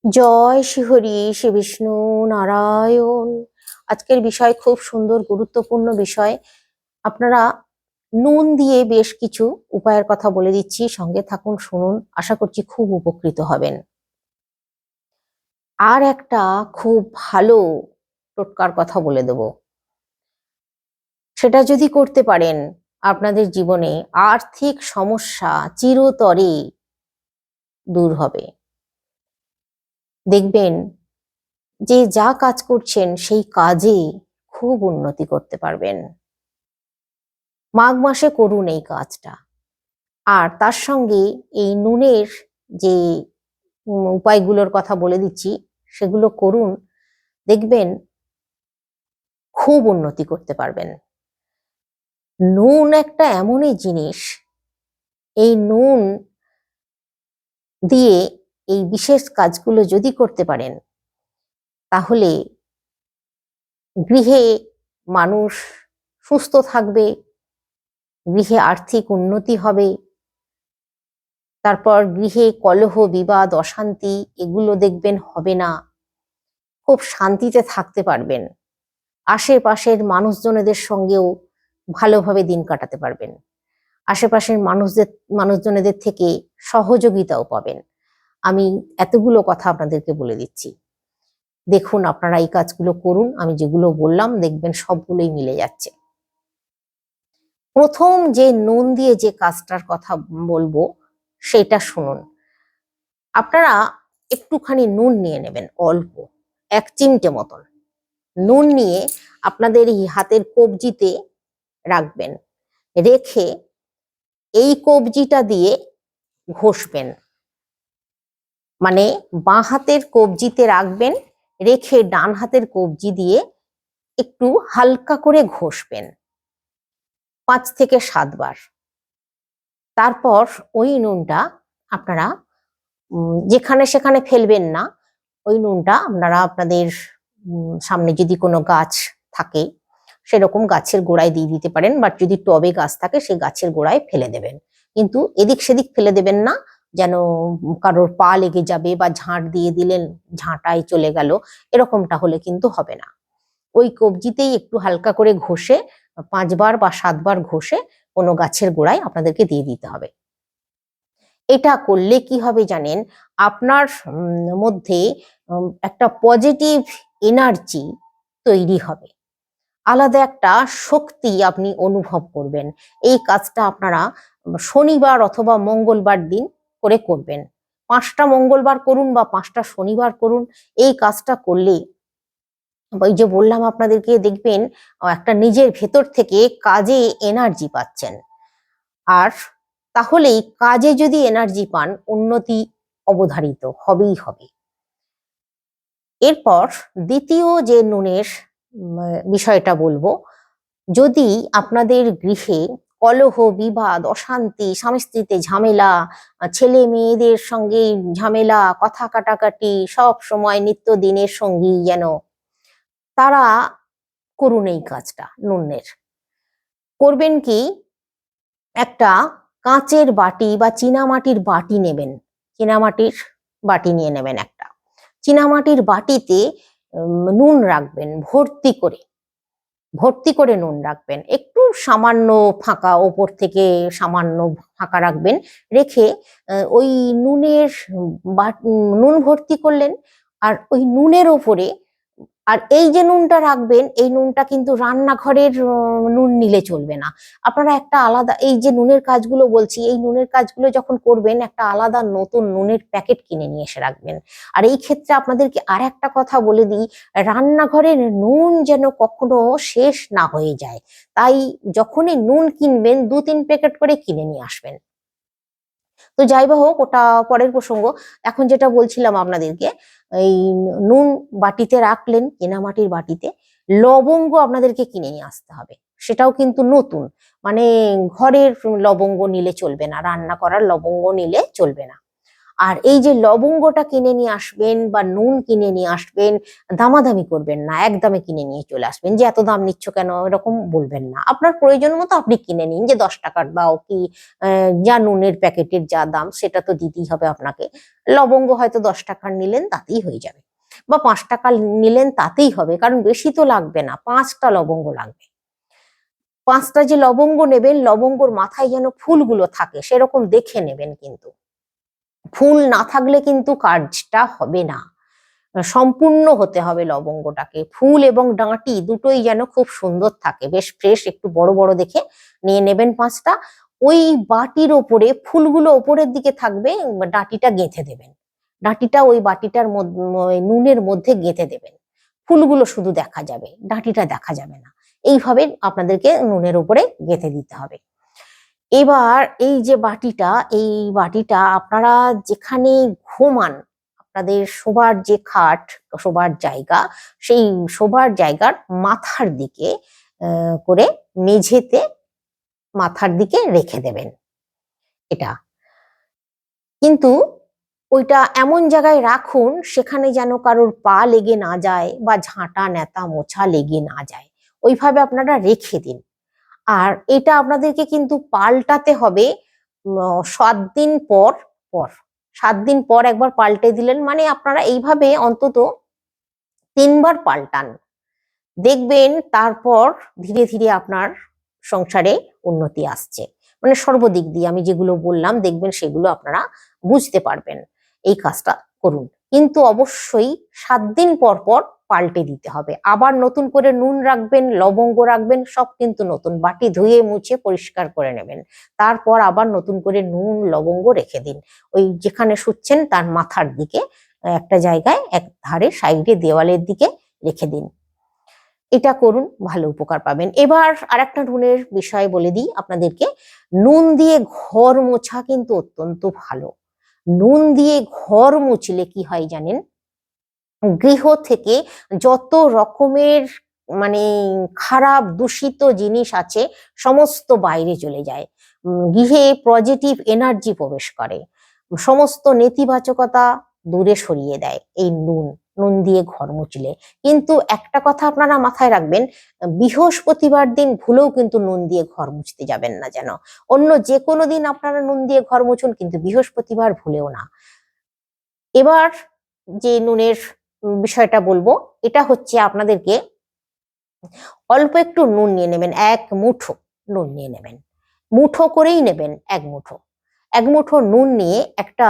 জয় শ্রীহরি শ্রী বিষ্ণু নারায়ণ। আজকের বিষয় খুব সুন্দর গুরুত্বপূর্ণ বিষয়। আপনারা নুন দিয়ে বেশ কিছু উপায়ের কথা বলে দিচ্ছি, সঙ্গে থাকুন, শুনুন, আশা করছি খুব উপকৃত হবেন। আর একটা খুব ভালো টোটকার কথা বলে দেব, সেটা যদি করতে পারেন আপনাদের জীবনে আর্থিক সমস্যা চিরতরে দূর হবে। দেখবেন যে যা কাজ করছেন সেই কাজে খুব উন্নতি করতে পারবেন। মাঘ মাসে করুন এই কাজটা। আর তার সঙ্গে এই নুনের যে উপায়গুলোর কথা বলে দিচ্ছি সেগুলো করুন, দেখবেন খুব উন্নতি করতে পারবেন। নুন একটা এমনই জিনিস, এই নুন দিয়ে এই বিশেষ কাজগুলো যদি করতে পারেন তাহলে গৃহে মানুষ সুস্থ থাকবে, গৃহে আর্থিক উন্নতি হবে, তারপর গৃহে কলহ বিবাদ অশান্তি এগুলো দেখবেন হবে না, খুব শান্তিতে থাকতে পারবেন, আশেপাশের মানুষজনেদের সঙ্গেও ভালোভাবে দিন কাটাতে পারবেন, আশেপাশের মানুষজনেদের থেকে সহযোগিতাও পাবেন। আমি এতগুলো কথা আপনাদেরকে বলে দিচ্ছি, দেখুন আপনারা এই কাজগুলো করুন। আমি যেগুলো বললাম দেখবেন সবগুলোই মিলে যাচ্ছে। প্রথম যে নুন দিয়ে যে কাজটার কথা বলবো সেটা শুনুন। আপনারা একটুখানি নুন নিয়ে নেবেন, অল্প 1 চিমটে মতন নুন নিয়ে আপনাদের এই হাতের কবজিতে রাখবেন, রেখে এই কবজিটা দিয়ে ঘষবেন। মানে বাঁ হাতের কবজিতে রাখবেন, রেখে ডান হাতের কবজি দিয়ে একটু হালকা করে ঘষবেন 5 থেকে 7 বার। তারপর ওই নুনটা আপনারা যেখানে সেখানে ফেলবেন না। ওই নুনটা আপনারা আপনাদের সামনে যদি কোনো গাছ থাকে সেরকম গাছের গোড়ায় দিয়ে দিতে পারেন, বাট যদি টবে গাছ থাকে সেই গাছের গোড়ায় ফেলে দেবেন। কিন্তু এদিক সেদিক ফেলে দেবেন না, যেন কারোর পা লেগে যাবে বা ঝাঁট দিয়ে দিলেন ঝাঁটায় চলে গেল, এরকমটা হলে কিন্তু হবে না। ওই কবজিতেই একটু হালকা করে ঘষে 5 বার বা 7 বার ঘষে কোনো গাছের গোড়ায় আপনাদেরকে দিয়ে দিতে হবে। এটা করলে কি হবে জানেন, আপনার মধ্যে একটা পজিটিভ এনার্জি তৈরি হবে, আলাদা একটা শক্তি আপনি অনুভব করবেন। এই কাজটা আপনারা শনিবার অথবা মঙ্গলবার দিন করে করবেন। 5টা মঙ্গলবার করুন বা 5টা শনিবার করুন। এই কাজটা করলে ওই যে বললাম আপনাদেরকে, দেখবেন একটা নিজের ভেতর থেকে কাজে এনার্জি পাচ্ছেন। আর তাহলেই কাজে যদি এনার্জি পান উন্নতি অবধারিত হবেই হবে। এরপর দ্বিতীয় যে নুনের বিষয়টা বলবো, যদি আপনাদের গৃহে কলহ বিবাদ অশান্তি, স্বামী স্ত্রীতে ঝামেলা, ছেলে মেয়েদের সঙ্গে ঝামেলা, কথা কাটাকাটি সব সময় নিত্যদিনের সঙ্গী যেন, তারা করুন এই কাজটা নুনের। করবেন কি, একটা কাঁচের বাটি বা চীনামাটির বাটি নেবেন, চীনামাটির বাটি নিয়ে নেবেন একটা। চীনামাটির বাটিতে নুন রাখবেন, ভর্তি করে নুন রাখবেন, একটু সামান্য ফাঁকা, ওপর থেকে সামান্য ফাঁকা রাখবেন, রেখে ওই নুনের নুন ভর্তি করলেন। আর ওই নুনের ওপরে, আর এই যে নুনটা রাখবেন এই নুনটা কিন্তু রান্নাঘরের নুন নিলে চলবে না। আপনারা একটা আলাদা, এই যে নুনের কাজগুলো বলছি, এই নুনের কাজগুলো যখন করবেন একটা আলাদা নতুন নুনের প্যাকেট কিনে নিয়ে এসে রাখবেন। আর এই ক্ষেত্রে আপনাদেরকে আর একটা কথা বলে দিই, রান্নাঘরের নুন যেন কখনো শেষ না হয়ে যায়, তাই যখনই নুন কিনবেন 2-3 প্যাকেট করে কিনে নিয়ে আসবেন। তো যাই বা হোক, ওটা পরের প্রসঙ্গ। এখন যেটা বলছিলাম আপনাদেরকে, এই নুন বাটিতে রাখলেন, চীনামাটির বাটিতে লবঙ্গ আপনাদেরকে কিনে নিয়ে আসতে হবে। সেটাও কিন্তু নতুন, মানে ঘরের লবঙ্গ নিলে চলবে না, রান্না করার লবঙ্গ নিলে চলবে না। আর এই যে লবঙ্গটা কিনে নিয়ে আসবেন বা নুন কিনে নিয়ে আসবেন, দামাদামি করবেন না, একদমে কিনে নিয়ে চলে আসবেন যে এত দাম নিচ্ছ কেন, এরকম বলবেন না। আপনার প্রয়োজন মতো আপনি কিনে নিন, যে 10 টাকার দাও কি যা নুনের প্যাকেটের যা দাম সেটা তো দিতেই হবে আপনাকে। লবঙ্গ হয়তো 10 টাকার নিলেন, তাতেই হয়ে যাবে, বা 5 টাকা নিলেন তাতেই হবে, কারণ বেশি তো লাগবে না, 5টা লবঙ্গ লাগবে। 5টা যে লবঙ্গ নেবেন, লবঙ্গর মাথায় যেন ফুলগুলো থাকে সেরকম দেখে নেবেন, কিন্তু ফুল না থাকলে কিন্তু কাজটা হবে না। সম্পূর্ণ হতে হবে লবঙ্গটাকে, ফুল এবং ডাঁটি দুটোই যেন খুব সুন্দর থাকে, বেশ ফ্রেশ, একটু বড় বড় দেখে নিয়ে নেবেন 5টা। ওই বাটির ওপরে ফুলগুলো ওপরের দিকে থাকবে, ডাঁটিটা গেঁথে দেবেন, ডাঁটিটা ওই বাটিটার মধ্যে নুনের মধ্যে গেঁথে দেবেন, ফুলগুলো শুধু দেখা যাবে, ডাঁটিটা দেখা যাবে না। এইভাবে আপনাদেরকে নুনের উপরে গেঁথে দিতে হবে। এবার এই যে বাটিটা, এই বাটিটা আপনারা যেখানে ঘুমান, আপনাদের শোবার যে খাট, শোবার জায়গা, সেই শোবার জায়গার মাথার দিকে করে মেঝেতে মাথার দিকে রেখে দেবেন। এটা কিন্তু ওইটা এমন জায়গায় রাখুন সেখানে যেন কারোর পা লেগে না যায় বা ঝাঁটা নেতা মোছা লেগে না যায়, ওইভাবে আপনারা রেখে দিন। আর এটা আপনাদেরকে কিন্তু পাল্টাতে হবে 7 দিন পর পর। 7 দিন পর একবার পাল্টে দিলেন, মানে আপনারা এইভাবে অন্তত 3বার পাল্টান, দেখবেন তারপর ধীরে ধীরে আপনার সংসারে উন্নতি আসছে। মানে সর্বদিক দিয়ে আমি যেগুলো বললাম দেখবেন সেগুলো আপনারা বুঝতে পারবেন। এই কাজটা করুন, কিন্তু অবশ্যই 7 দিন পর পর পাল্টে দিতে হবে। আবার নতুন করে নুন রাখবেন, লবঙ্গ রাখবেন, সব কিন্তু নতুন, বাটি ধুয়ে মুছে পরিষ্কার করে নেবেন, তারপর আবার নতুন করে নুন লবঙ্গ রেখে দিন। ওই যেখানে শুচ্ছেন তার মাথার দিকে একটা জায়গায়, এক ধারে সাইডে দেওয়ালের দিকে রেখে দিন। এটা করুন, ভালো উপকার পাবেন। এবার আরেকটা নুনের বিষয় বলে দিই আপনাদেরকে। নুন দিয়ে ঘর মোছা কিন্তু অত্যন্ত ভালো। নুন দিয়ে ঘর মুছলে কি হয় জানেন, গৃহ থেকে যত রকমের মানে খারাপ দূষিত জিনিস আছে সমস্ত বাইরে চলে যায়, গৃহে পজিটিভ এনার্জি প্রবেশ করে, সমস্ত নেতিবাচকতা দূরে সরিয়ে দেয় এই নুন, নুন দিয়ে ঘর মুছলে। কিন্তু একটা কথা আপনারা মাথায় রাখবেন, বৃহস্পতিবার দিন ভুলেও কিন্তু নুন দিয়ে ঘর মুছতে যাবেন না যেন। অন্য যে কোনো দিন আপনারা নুন দিয়ে ঘর মুছুন, কিন্তু বৃহস্পতিবার ভুলেও না। এবার যে নুনের বিষয়টা বলবো, এটা হচ্ছে আপনাদেরকে অল্প একটু নুন নিয়ে নেবেন, 1 মুঠো নুন নিয়ে নেবেন, মুঠো করেই নেবেন, 1 মুঠো। 1 মুঠো নুন নিয়ে একটা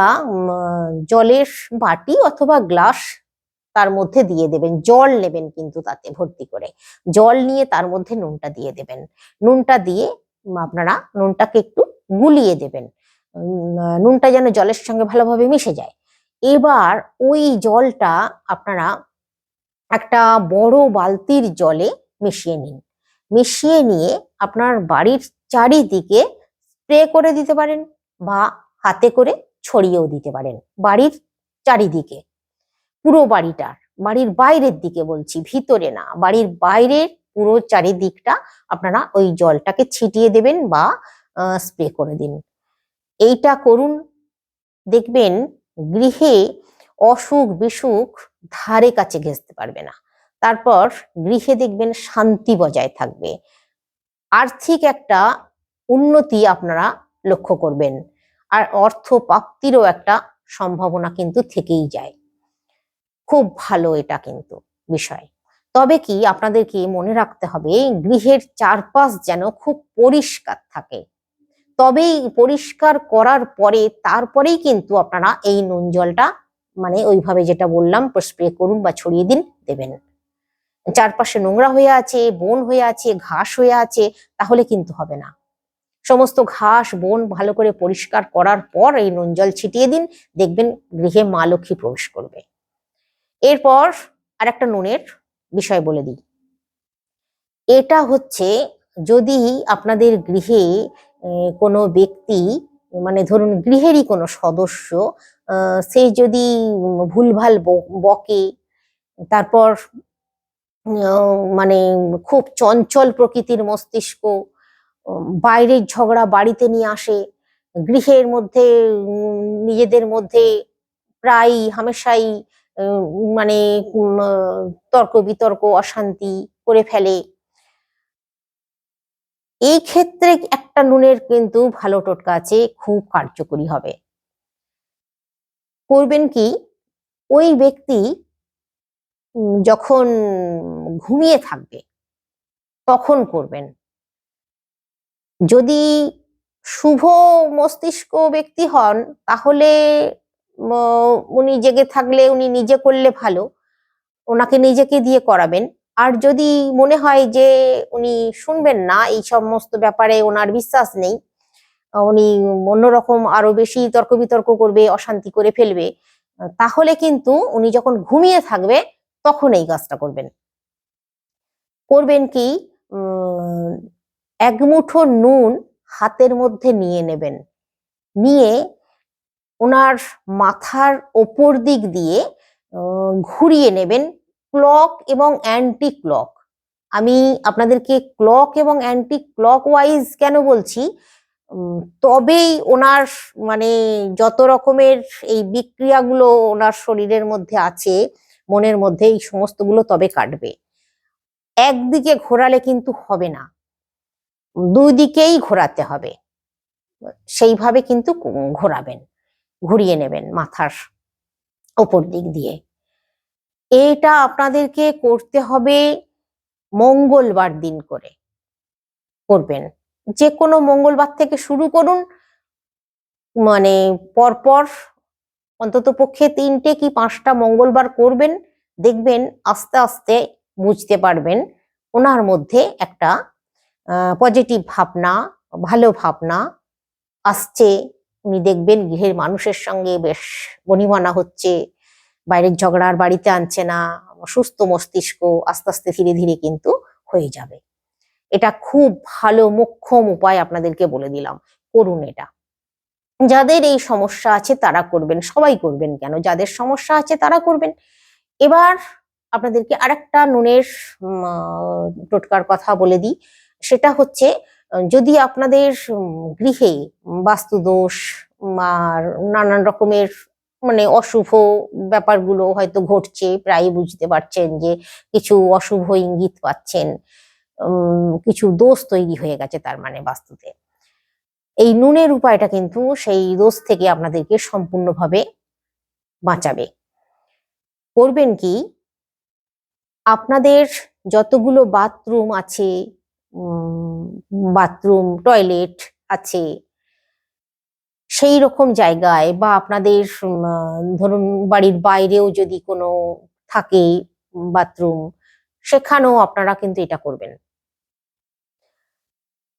জলের বাটি অথবা গ্লাস তার মধ্যে দিয়ে দেবেন, জল নেবেন কিন্তু তাতে ভর্তি করে, জল নিয়ে তার মধ্যে নুনটা দিয়ে দেবেন। নুনটা দিয়ে আপনারা নুনটাকে একটু গুলিয়ে দেবেন, নুনটা যেন জলের সঙ্গে ভালোভাবে মিশে যায়। এবার ওই জলটা আপনারা একটা বড় বালতির জলে মিশিয়ে নিন, মিশিয়ে নিয়ে আপনার বাড়ির চারিদিকে স্প্রে করে দিতে পারেন বা হাতে করে ছড়িয়েও দিতে পারেন, বাড়ির চারিদিকে, পুরো বাড়িটার, বাড়ির বাইরের দিকে বলছি, ভিতরে না, বাড়ির বাইরের পুরো চারিদিকটা আপনারা ওই জলটাকে ছিটিয়ে দেবেন বা স্প্রে করে দিন। এইটা করুন, দেখবেন গৃহে অসুখ বিসুখ ধারে কাছে ঘেঁষতে পারবে না। তারপর গৃহে দেখবেন শান্তি বজায় থাকবে, আর্থিক একটা উন্নতি আপনারা লক্ষ্য করবেন, আর অর্থ প্রাপ্তিরও একটা সম্ভাবনা কিন্তু থেকেই যায়। খুব ভালো এটা কিন্তু বিষয়। তবে কি আপনাদেরকে মনে রাখতে হবে, গৃহের চারপাশ যেন খুব পরিষ্কার থাকে, তবেই পরিষ্কার করার পরে তারপরেই কিন্তু আপনারা এই নুন জলটা মানে ওইভাবে যেটা বললাম স্প্রে করুন বা ছড়িয়ে দিন, দেবেন। চারপাশে নোংরা হয়ে আছে, বন হয়ে আছে, ঘাস হয়ে আছে, তাহলে কিন্তু হবে না। সমস্ত ঘাস বন ভালো করে পরিষ্কার করার পর এই নুন জল ছিটিয়ে দিন, দেখবেন গৃহে মা লক্ষ্মী প্রবেশ করবে। এরপর আরেকটা নুনের বিষয় বলে দিই, এটা হচ্ছে যদি আপনাদের গৃহে কোনো ব্যক্তি, মানে ধরুন গৃহেরই কোনো সদস্য, সে যদি ভুলভাল বকে, তারপর মানে খুব চঞ্চল প্রকৃতির মস্তিষ্ক, বাইরের ঝগড়া বাড়িতে নিয়ে আসে, গৃহের মধ্যে নিজেদের মধ্যে প্রায় হামেশাই মানে তর্ক বিতর্ক অশান্তি করে ফেলে। এই ক্ষেত্রে একটা নুনের কিন্তু ভালো টোটকা আছে, খুব কার্যকরী হবে। করবেন কি, ওই ব্যক্তি যখন ঘুমিয়ে থাকবে তখন করবেন। যদি শুভ মস্তিষ্ক ব্যক্তি হন তাহলে উনি জেগে থাকলে উনি নিজে করলে ভালো, ওনাকে নিজেকে দিয়ে করাবেন। আর যদি মনে হয় যে উনি শুনবেন না, এই সমস্ত ব্যাপারে ওনার বিশ্বাস নেই, উনি অন্যরকম আরো বেশি তর্ক বিতর্ক করবে, অশান্তি করে ফেলবে, তাহলে কিন্তু উনি যখন ঘুমিয়ে থাকবে তখন এই কাজটা করবেন। করবেন কি, এক মুঠো নুন হাতের মধ্যে নিয়ে নেবেন, নিয়ে ওনার মাথার ওপর দিক দিয়ে ঘুরিয়ে নেবেন, ক্লক এবং অ্যান্টি ক্লক। আমি আপনাদেরকে ক্লক এবং অ্যান্টি ক্লক ওয়াইজ কেন বলছি, তবেই ওনার মানে যত রকমের এই বিক্রিয়াগুলো ওনার শরীরের মধ্যে আছে, মনের মধ্যে, এই সমস্তগুলো তবে কাটবে। একদিকে ঘোরালে কিন্তু হবে না, দুই দিকেই ঘোরাতে হবে। সেইভাবে কিন্তু ঘোরাবেন, ঘুরিয়ে নেবেন মাথার ওপর দিক দিয়ে। এটা আপনাদেরকে করতে হবে মঙ্গলবার দিন করে করবেন। যে কোনো মঙ্গলবার থেকে শুরু করুন, মানে পরপর অন্তত পক্ষে 3টে কি 5টা মঙ্গলবার করবেন। দেখবেন আস্তে আস্তে বুঝতে পারবেন ওনার মধ্যে একটা পজিটিভ ভাবনা, ভালো ভাবনা আসছে। উনি দেখবেন গৃহের মানুষের সঙ্গে বেশ বনিবনা হচ্ছে, বাইরের ঝগড়ার বাড়িতে আনছে না, সুস্থ মস্তিষ্ক আস্তে আস্তে ধীরে ধীরে কিন্তু হয়ে যাবে। এটা খুব ভালো মোক্ষম উপায়, আপনাদেরকে বলে দিলাম, করুন এটা। যাদের এই সমস্যা আছে তারা করবেন, সবাই করবেন কেন, যাদের সমস্যা আছে তারা করবেন। এবার আপনাদেরকে আরেকটা নুনের টোটকার কথা বলে দিই। সেটা হচ্ছে, যদি আপনাদের গৃহে বাস্তুদোষ আর নানান রকমের মানে অশুভ ব্যাপারগুলো হয়তো ঘটছে, প্রায় বুঝতে পারছেন যে কিছু অশুভ ইঙ্গিত পাচ্ছেন, কিছু দোষ তৈরি হয়ে গেছে তার মানে বাস্তুতে, এই নুনের উপায়টা কিন্তু সেই দোষ থেকে আপনাদেরকে সম্পূর্ণভাবে বাঁচাবে। করবেন কি, আপনাদের যতগুলো বাথরুম আছে, বাথরুম টয়লেট আছে, সেই রকম জায়গায় বা আপনাদের ধরুন বাড়ির বাইরেও যদি কোনো থাকে বাথরুম, সেখানেও আপনারা কিন্তু এটা করবেন।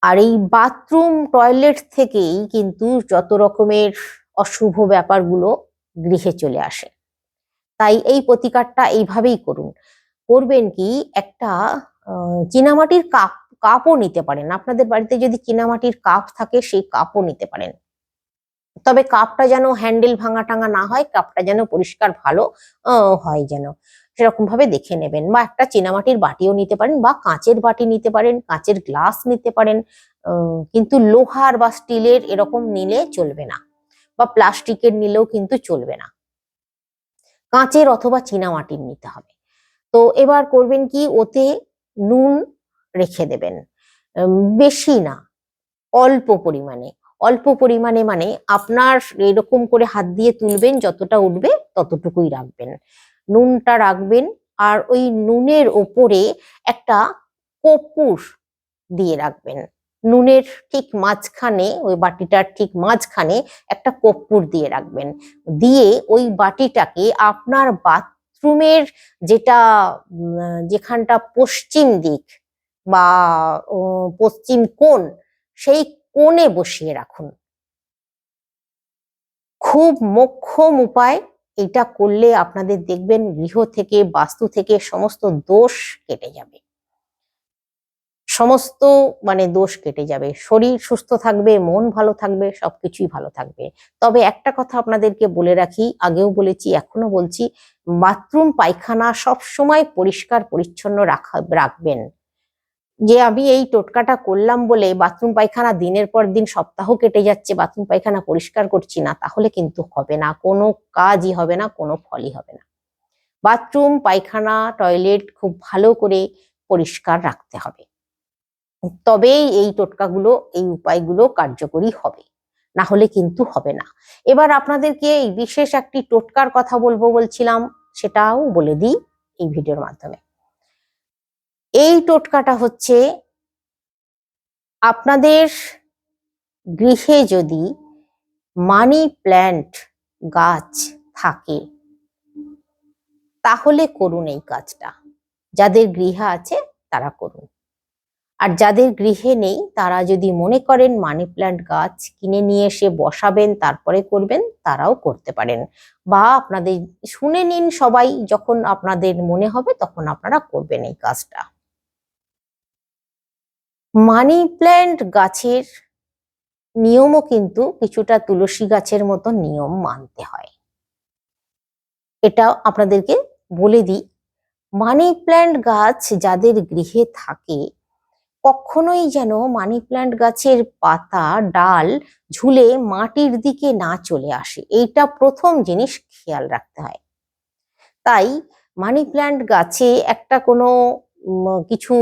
আর এই বাথরুম টয়লেট থেকেই কিন্তু যত রকমের অশুভ ব্যাপারগুলো গৃহে চলে আসে। তাই এই প্রতিকারটা এইভাবেই করুন। করবেন কি, একটা চীনামাটির কাপও নিতে পারেন। আপনাদের বাড়িতে যদি চীনামাটির কাপ থাকে সেই কাপও নিতে পারেন, তবে কাপটা যেন হ্যান্ডেল ভাঙা টাঙা না হয়, কাপটা যেন পরিষ্কার ভালো হয়, যেন সেরকম ভাবে দেখে নেবেন। বা একটা চীনামাটির বাটিও নিতে পারেন, বা কাঁচের বাটি নিতে পারেন, কাঁচের গ্লাস নিতে পারেন, কিন্তু লোহার বা স্টিলের এরকম নিলে চলবে না, বা প্লাস্টিকের নিলেও কিন্তু চলবে না, কাঁচের অথবা চীনামাটির নিতে হবে। তো এবার করবেন কি, ওতে নুন রেখে দেবেন, বেশি না, অল্প পরিমাণে। অল্প পরিমাণে মানে আপনার এরকম করে হাত দিয়ে তুলবেন, যতটা উঠবে ততটুকুই রাখবেন, নুনটা রাখবেন। আর ওই নুনের ওপরে একটা কর্পূর দিয়ে রাখবেন, নুনের ঠিক মাঝখানে, ওই বাটিটার ঠিক মাঝখানে একটা কর্পূর দিয়ে রাখবেন। দিয়ে ওই বাটিটাকে আপনার বাথরুমের যেটা যেখানটা পশ্চিম দিক বা পশ্চিম কোণ, সেই কোণে বসিয়ে রাখুন। খুব মোক্ষম উপায়। এটা করলে আপনাদের দেখবেন গৃহ থেকে, বাস্তু থেকে সমস্ত দোষ কেটে যাবে, সমস্ত মানে দোষ কেটে যাবে, শরীর সুস্থ থাকবে, মন ভালো থাকবে, সবকিছুই ভালো থাকবে। তবে একটা কথা আপনাদেরকে বলে রাখি, আগেও বলেছি এখনো বলছি, বাথরুম পায়খানা সব সময় পরিষ্কার পরিচ্ছন্ন রাখবেন। যে আমি এই টোটকাটা করলাম বলে বাথরুম পায়খানা দিনের পর দিন সপ্তাহ কেটে যাচ্ছে, বাথরুম পায়খানা পরিষ্কার করছি না, তাহলে কিন্তু হবে না, কোনো কাজই হবে না, কোনো ফলই হবে না। বাথরুম পায়খানা টয়লেট খুব ভালো করে পরিষ্কার রাখতে হবে, তবেই এই টোটকাগুলো, এই উপায়গুলো কার্যকরী হবে, না হলে কিন্তু হবে না। এবার আপনাদেরকে এই বিশেষ একটি টোটকার কথা বলছিলাম, সেটাও বলে দিই এই ভিডিওর মাধ্যমে। এই টোটকাটা হচ্ছে, আপনাদের গৃহে যদি মানি প্ল্যান্ট গাছ থাকে তাহলে করুন এই কাজটা। যাদের গৃহে আছে তারা করুন, আর যাদের গৃহে নেই তারা যদি মনে করেন মানি প্ল্যান্ট গাছ কিনে নিয়ে এসে বসাবেন তারপরে করবেন, তারাও করতে পারেন। বা আপনাদের শুনে নিন সবাই, যখন আপনাদের মনে হবে তখন আপনারা করবেন এই কাজটা। মানি প্ল্যান্ট গাছের নিয়মও কিন্তু কিছুটা তুলসী গাছের মতো নিয়ম মানতে হয়, এটা আপনাদেরকে বলে দিই। মানি প্ল্যান্ট গাছ যাদের গৃহে থাকে, কখনোই যেন মানি প্ল্যান্ট গাছের পাতা ডাল ঝুলে মাটির দিকে না চলে আসে, এইটা প্রথম জিনিস খেয়াল রাখতে হয়। তাই মানি প্ল্যান্ট গাছে একটা কোনো কিছু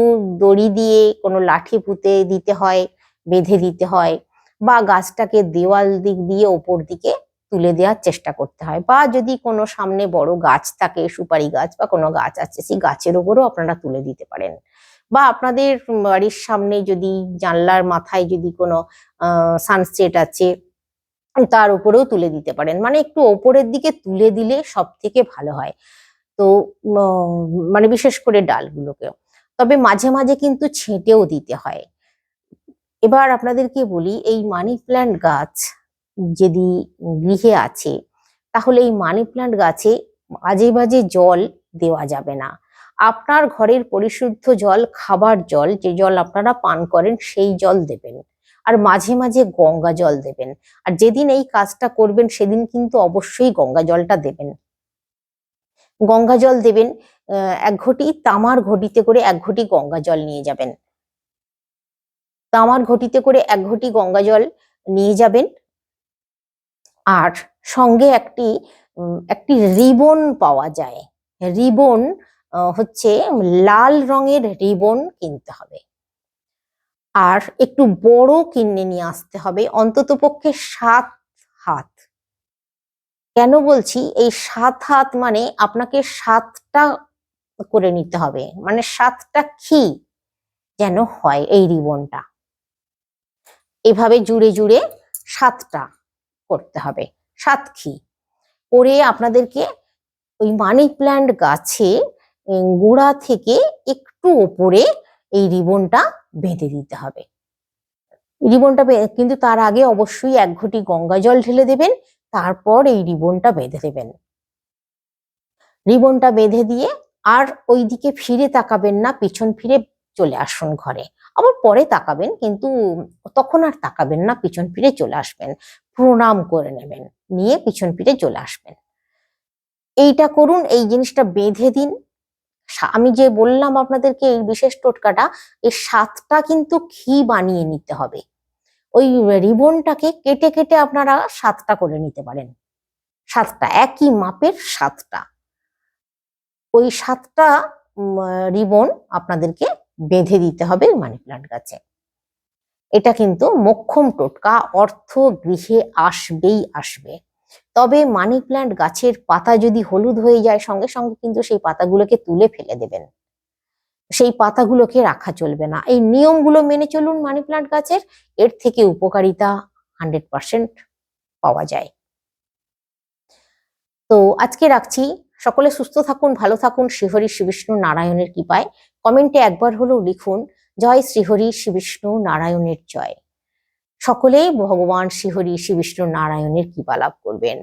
দড়ি দিয়ে কোনো লাঠি পুঁতে দিতে হয়, বেঁধে দিতে হয়, বা গাছটাকে দেওয়াল দিক দিয়ে ওপর দিকে তুলে দেওয়ার চেষ্টা করতে হয়। বা যদি কোনো সামনে বড় গাছ থাকে, সুপারি গাছ বা কোনো গাছ আছে, সেই গাছের ওপরও আপনারা তুলে দিতে পারেন। বা আপনাদের বাড়ির সামনে যদি জানলার মাথায় যদি কোনো সানসেট আছে, তার উপরেও তুলে দিতে পারেন। মানে একটু ওপরের দিকে তুলে দিলে সব থেকে ভালো হয়। তো মানে বিশেষ করে ডালগুলোকেও, তবে মাঝে মাঝে কিন্তু ছেঁটেও দিতে হয়। এবার আপনাদেরকে বলি, এই মানি প্ল্যান্ট গাছ যদি গৃহে আছে, তাহলে এই মানি প্ল্যান্ট গাছে বাজে বাজে জল দেওয়া যাবে না। আপনার ঘরের পরিশুদ্ধ জল, খাবার জল, যে জল আপনারা পান করেন সেই জল দেবেন। আর মাঝে মাঝে গঙ্গা জল দেবেন। আর যেদিন এই কাজটা করবেন সেদিন কিন্তু অবশ্যই গঙ্গা জলটা দেবেন। গঙ্গা জল দেবেন, 1 ঘটি তামার ঘটিতে করে 1 ঘটি গঙ্গা জল নিয়ে যাবেন। তামার ঘটিতে করে 1 ঘটি গঙ্গা জল নিয়ে যাবেন। আর সঙ্গে একটি রিবন পাওয়া যায়, রিবন হচ্ছে লাল রঙের রিবন কিনতে হবে। আর একটু বড় কিনে নিয়ে আসতে হবে, অন্তত পক্ষে 7 হাত। কেন বলছি এই 7 হাত, মানে আপনাকে 7টা করে নিতে হবে, মানে 7টা খি যেন হয় এই রিবনটা, এভাবে জুড়ে জুড়ে 7টা করতে হবে, 7 খি করে আপনাদেরকে ওই মানি প্ল্যান্ট গাছে গোড়া থেকে একটু ওপরে এই রিবনটা বেঁধে দিতে হবে। রিবনটা কিন্তু তার আগে অবশ্যই 1 ঘটি গঙ্গা জল ঢেলে দেবেন, তারপর এই রিবনটা বেঁধে দেবেন। রিবনটা বেঁধে দিয়ে আর ওই দিকে ফিরে তাকাবেন না, পিছন ফিরে চলে আসুন ঘরে। আবার পরে তাকাবেন, কিন্তু তখন আর তাকাবেন না, পিছন ফিরে চলে আসবেন, প্রণাম করে নেবেন, নিয়ে পিছন ফিরে চলে আসবেন। এইটা করুন, এই জিনিসটা বেঁধে দিন। আমি যে বললাম আপনাদেরকে এই বিশেষ টোটকাটা, এই 7টা কিন্তু ঘি বানিয়ে নিতে হবে। ওই রিবনটাকে কেটে কেটে আপনারা 7টা করে নিতে পারেন, 7টা একই মাপের 7টা। ওই 7টা রিবন আপনাদেরকে বেঁধে দিতে হবে মানি প্ল্যান্ট গাছে। এটা কিন্তু মোক্ষম টোটকা, অর্থ গৃহে আসবেই আসবে। তবে মানি প্ল্যান্ট গাছের পাতা যদি হলুদ হয়ে যায়, সঙ্গে সঙ্গে কিন্তু সেই পাতাগুলোকে তুলে ফেলে দেবেন, সেই পাতাগুলোকে রাখা চলবে না। এই নিয়মগুলো মেনে চলুন মানি প্ল্যান্ট গাছের, এর থেকে উপকারিতা 100% পাওয়া যায়। তো আজকে রাখছি, সকলে সুস্থ থাকুন, ভালো থাকুন, শ্রীহরি শ্রী বিষ্ণু নারায়ণের কৃপায়। কমেন্টে একবার হলেও লিখুন, জয় শ্রীহরি শ্রী বিষ্ণু নারায়ণের জয়। সকলেই ভগবান শ্রীহরি শ্রী বিষ্ণু নারায়ণের কৃপা লাভ করবেন।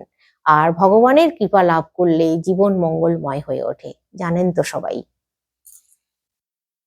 আর ভগবানের কৃপা লাভ করলে জীবন মঙ্গলময় হয়ে ওঠে, জানেন তো সবাই।